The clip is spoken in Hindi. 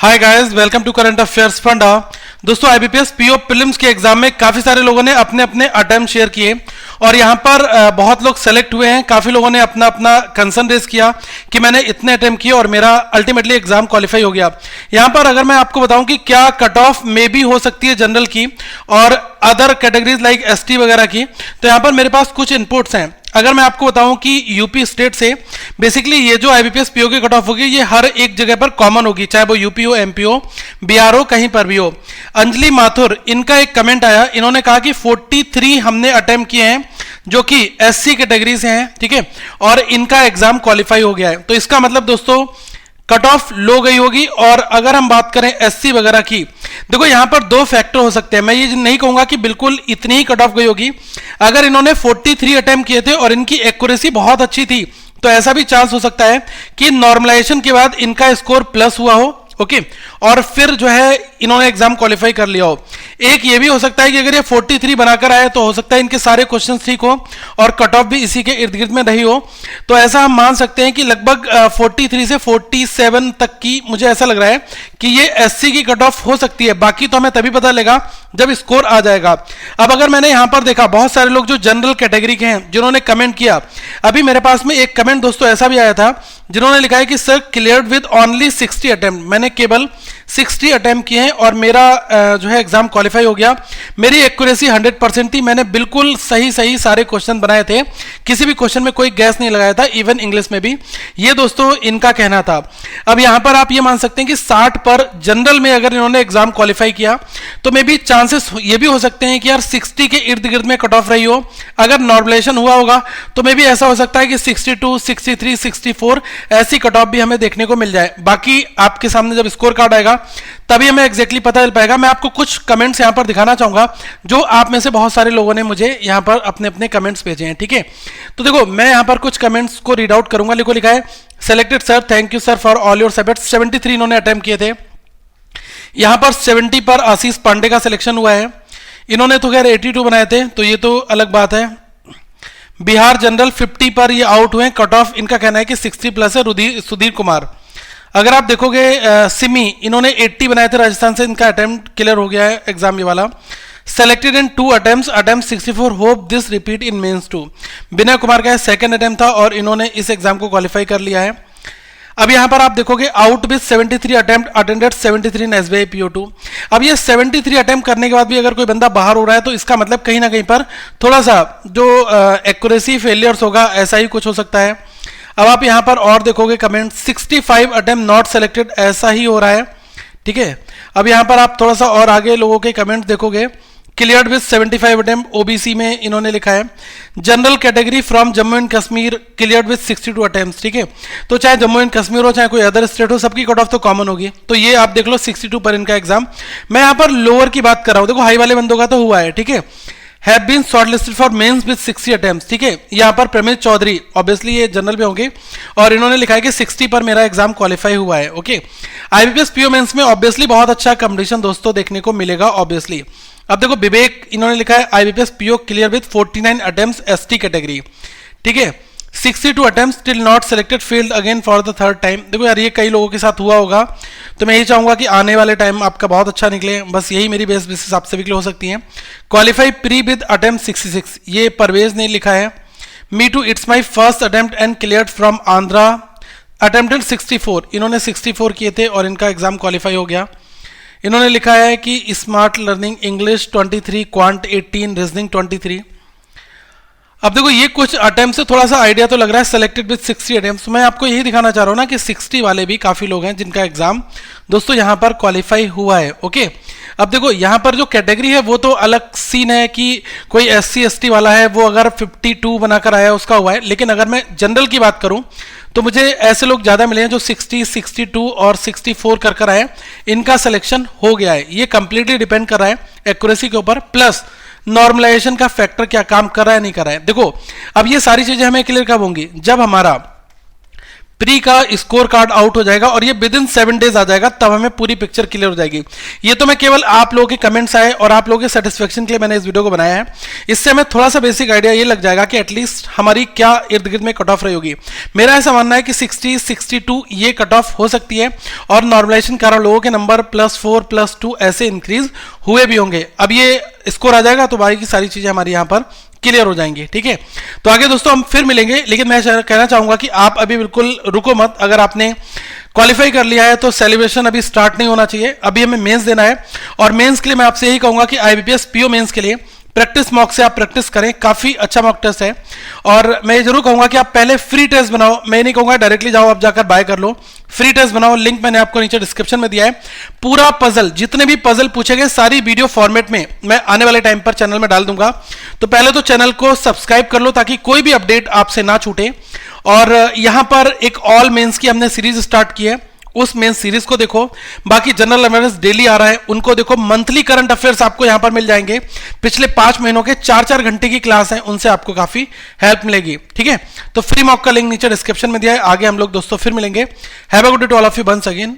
Hi guys, welcome to current affairs funda. दोस्तों, आईबीपीएस पीओ प्रीलिम्स के एग्जाम में काफी सारे लोगों ने अपने अपने अटेम्प्ट शेयर किए और यहां पर बहुत लोग सेलेक्ट हुए हैं। काफी लोगों ने अपना अपना कंसर्न रेज किया कि मैंने इतने अटेम्प्ट किए और मेरा अल्टीमेटली एग्जाम क्वालिफाई हो गया। यहां पर अगर मैं आपको बताऊं कि क्या कट ऑफ में भी हो सकती है जनरल की और अदर कैटेगरीज लाइक एसटी वगैरह की, तो यहां पर मेरे पास कुछ इनपुट्स हैं। अगर मैं आपको बताऊं कि यूपी स्टेट से बेसिकली ये जो आईबीपीएस पीओ की कट ऑफ होगी ये हर एक जगह पर कॉमन होगी, चाहे वो यूपी हो, एमपी हो, बिहार हो, कहीं पर भी हो। अंजलि माथुर, इनका एक कमेंट आया, इन्होंने कहा कि 43 हमने अटेम्प्ट किए हैं जो कि एससी कैटेगरी से हैं, ठीक है, और इनका एग्जाम क्वालिफाई हो गया है। तो इसका मतलब दोस्तों कट ऑफ लो गई होगी। और अगर हम बात करें एससी वगैरह की, देखो यहां पर दो फैक्टर हो सकते हैं। मैं ये नहीं कहूंगा कि बिल्कुल इतनी ही कट ऑफ गई होगी। अगर इन्होंने 43 अटेम्प्ट किए थे और इनकी एक्यूरेसी बहुत अच्छी थी तो ऐसा भी चांस हो सकता है कि नॉर्मलाइजेशन के बाद इनका स्कोर प्लस हुआ हो, ओके, और फिर जो है इन्होंने एग्जाम क्वालिफाई कर लिया हो। एक ये भी हो सकता है कि अगर ये 43 बनाकर आए तो हो सकता है इनके सारे क्वेश्चन ठीक हो और कट ऑफ भी इसी के इर्द गिर्द में रही हो। तो ऐसा हम मान सकते हैं कि लगभग 43 से 47 तक की मुझे ऐसा लग रहा है कि ये एससी की कट ऑफ हो सकती है। बाकी तो हमें तभी पता लगेगा जब स्कोर आ जाएगा। अब अगर मैंने यहां पर देखा बहुत सारे लोग जो जनरल कैटेगरी के हैं जिन्होंने कमेंट किया, अभी मेरे पास में एक कमेंट दोस्तों ऐसा भी आया था जिन्होंने लिखा है कि sir cleared with only 60 attempt, मैंने केवल 60 अटेम्प्ट किए हैं और मेरा जो है एग्जाम क्वालिफाई हो गया। मेरी एक्यूरेसी 100% थी, मैंने बिल्कुल सही सही सारे क्वेश्चन बनाए थे, किसी भी क्वेश्चन में कोई गैस नहीं लगाया था, इवन इंग्लिश में भी। ये दोस्तों इनका कहना था। अब यहां पर आप ये मान सकते हैं कि 60 पर जनरल में अगर इन्होंने एग्जाम क्वालिफाई किया तो मे भी चांसेस ये भी हो सकते हैं कि यार 60 के इर्द गिर्द में कट ऑफ रही हो। अगर नॉर्मलाइजेशन हुआ होगा तो मे भी ऐसा हो सकता है कि 62, 63, 64 ऐसी कट ऑफ भी हमें देखने को मिल जाए। बाकी आपके सामने जब स्कोर कार्ड आएगा तभी हमें एग्जैक्टली पता चल पाएगा। मैं आपको कुछ कमेंट्स यहां पर दिखाना चाहूंगा जो आप में से बहुत सारे लोगों ने मुझे यहां पर अपने अपने कमेंट्स भेजे हैं, ठीक है। तो देखो मैं यहां पर कुछ कमेंट्स को रीड आउट करूंगा। लिखा है selected sir, thank you sir for all your efforts. 73 इन्होंने अटेम्प्ट किए थे। यहां पर 70 पर आशीष पांडे का सिलेक्शन हुआ है। इन्होंने तो खैर 82 बनाए थे, तो ये तो अलग बात है। बिहार जनरल 50 पर ये आउट हुए। कट ऑफ इनका कहना है कि 60 प्लस है। सुधीर कुमार, अगर आप देखोगे सिमी, इन्होंने 80 बनाए थे राजस्थान से, इनका अटेम्प्ट क्लियर हो गया है एग्जाम ये वाला। Selected in 2 attempt 64, hope this repeat in mains 2। Vinay Kumar का सेकंड अटेम्प्ट था और इन्होंने इस एग्जाम को क्वालिफाई कर लिया है। अब यहां पर आप देखोगे out with 73 attempt, attended 73 in SBI PO two. अब ये 73 अटेम्प्ट करने के बाद भी अगर कोई बंदा बाहर हो रहा है तो इसका मतलब कहीं ना कहीं पर थोड़ा सा जो एक्यूरेसी फेलियर्स होगा ऐसा ही कुछ हो सकता है। अब आप यहां पर और देखोगे कमेंट, 65 अटेम्प्ट नॉट सेलेक्टेड, ऐसा ही हो रहा है, ठीक है। अब यहां पर आप थोड़ा सा और आगे लोगों के कमेंट देखोगे, क्लियर्ड विद 75 अटेम्प्ट, ओबीसी में इन्होंने लिखा है। General category from Jammu and Kashmir cleared with 62 attempt, ठीक है। तो चाहे जम्मू एंड कश्मीर हो चाहे कोई अदर स्टेट हो, सबकी कट ऑफ तो कॉमन होगी। तो ये आप देख लो 62 पर इनका एग्जाम। मैं यहां पर लोअर की बात कर रहा हूं, देखो हाई वाले बंदों का तो हुआ है, ठीक है। Have been shortlisted for mains with 60 attempts, ठीक है। यहां पर प्रमेश चौधरी, ऑब्वियसली ये जनरल में होंगे, और इन्होंने लिखा है कि 60 पर मेरा एग्जाम क्वालिफाई हुआ है, ओके। आईबीपीएस पीओ मेंस में ऑब्वियसली बहुत अच्छा कंपटीशन दोस्तों देखने को मिलेगा, ऑब्वियसली। अब देखो विवेक, इन्होंने लिखा है IBPS PO clear with 49 attempts ST category, ठीक है। 62 attempts still not selected, failed again for the third time. देखो यार ये कई लोगों के साथ हुआ होगा, तो मैं यही चाहूंगा कि आने वाले टाइम आपका बहुत अच्छा निकले, बस यही मेरी बेस्ट विशेष आपसे भी हो सकती है। क्वालिफाई प्री विद अटेम्प्ट 66, ये परवेज ने लिखा है। Me too, it's my first attempt and cleared from Andhra, attempted 64, इन्होंने 64 किए थे और इनका एग्जाम क्वालिफाई हो गया। इन्होंने लिखा है कि smart learning English 23, quant 18, reasoning 23। अब देखो ये कुछ अटेम्प्ट से थोड़ा सा आइडिया तो लग रहा है सेलेक्टेड विद 60 अटेम्प्ट्स। मैं आपको यही दिखाना चाह रहा हूं ना कि 60 वाले भी काफी लोग हैं जिनका एग्जाम दोस्तों यहां पर क्वालिफाई हुआ है, ओके। अब देखो यहां पर जो कैटेगरी है वो तो अलग सीन है कि कोई एससी एसटी वाला है वो अगर 52 बनाकर आया उसका हुआ है, लेकिन अगर मैं जनरल की बात करूं तो मुझे ऐसे लोग ज्यादा मिले हैं जो 60, 62 और 64 कर आए, इनका सिलेक्शन हो गया है। ये कंप्लीटली डिपेंड कर रहा है एक्यूरेसी के ऊपर, प्लस नॉर्मलाइजेशन का फैक्टर क्या काम कर रहा है नहीं कर रहा है। देखो अब ये सारी चीजें हमें क्लियर कब होंगी, जब हमारा प्री का स्कोर कार्ड आउट हो जाएगा और ये विद इन 7 डेज आ जाएगा, तब हमें पूरी पिक्चर क्लियर हो जाएगी। ये तो मैं केवल आप लोगों के कमेंट्स आए और आप लोगों के सेटिस्फेक्शन के लिए मैंने इस वीडियो को बनाया है। इससे हमें थोड़ा सा बेसिक आइडिया ये लग जाएगा कि एटलीस्ट हमारी क्या इर्द गिर्द में कट ऑफ रही होगी। मेरा ऐसा मानना है कि 60 62 ये कट ऑफ हो सकती है और नॉर्मलाइजेशन के कारण लोगों के नंबर +4 +2 ऐसे इंक्रीज हुए भी होंगे। अब ये स्कोर आ जाएगा तो बाकी की सारी चीजें हमारी यहाँ पर क्लियर हो जाएंगी। ठीक है, तो आगे दोस्तों हम फिर मिलेंगे, लेकिन मैं कहना चाहूंगा कि आप अभी बिल्कुल रुको मत। अगर आपने क्वालिफाई कर लिया है तो सेलिब्रेशन अभी स्टार्ट नहीं होना चाहिए, अभी हमें मेंस देना है। और मेंस के लिए मैं आपसे यही कहूंगा कि आईबीपीएस पीओ मेंस के लिए प्रैक्टिस मॉक से आप प्रैक्टिस करें, काफी अच्छा मॉक टेस्ट है। और मैं जरूर कहूंगा कि आप पहले फ्री टेस्ट बनाओ, मैं नहीं कहूंगा डायरेक्टली जाओ आप जाकर बाय कर लो, फ्री टेस्ट बनाओ। लिंक मैंने आपको नीचे डिस्क्रिप्शन में दिया है। पूरा पजल, जितने भी पजल पूछे गए सारी वीडियो फॉर्मेट में मैं आने वाले टाइम पर चैनल में डाल दूंगा। तो पहले तो चैनल को सब्सक्राइब कर लो ताकि कोई भी अपडेट आपसे ना छूटे। और यहां पर एक ऑल मेंस की हमने सीरीज स्टार्ट की है, उस मेन सीरीज को देखो। बाकी जनरल अवेयरनेस डेली आ रहा है, उनको देखो। मंथली करंट अफेयर्स आपको यहां पर मिल जाएंगे, पिछले 5 महीनों के 4-4 घंटे की क्लास है, उनसे आपको काफी हेल्प मिलेगी। ठीक है, तो फ्री मॉक का लिंक नीचे डिस्क्रिप्शन में दिया है। आगे हम लोग दोस्तों फिर मिलेंगे। Have a good day to all of you once again.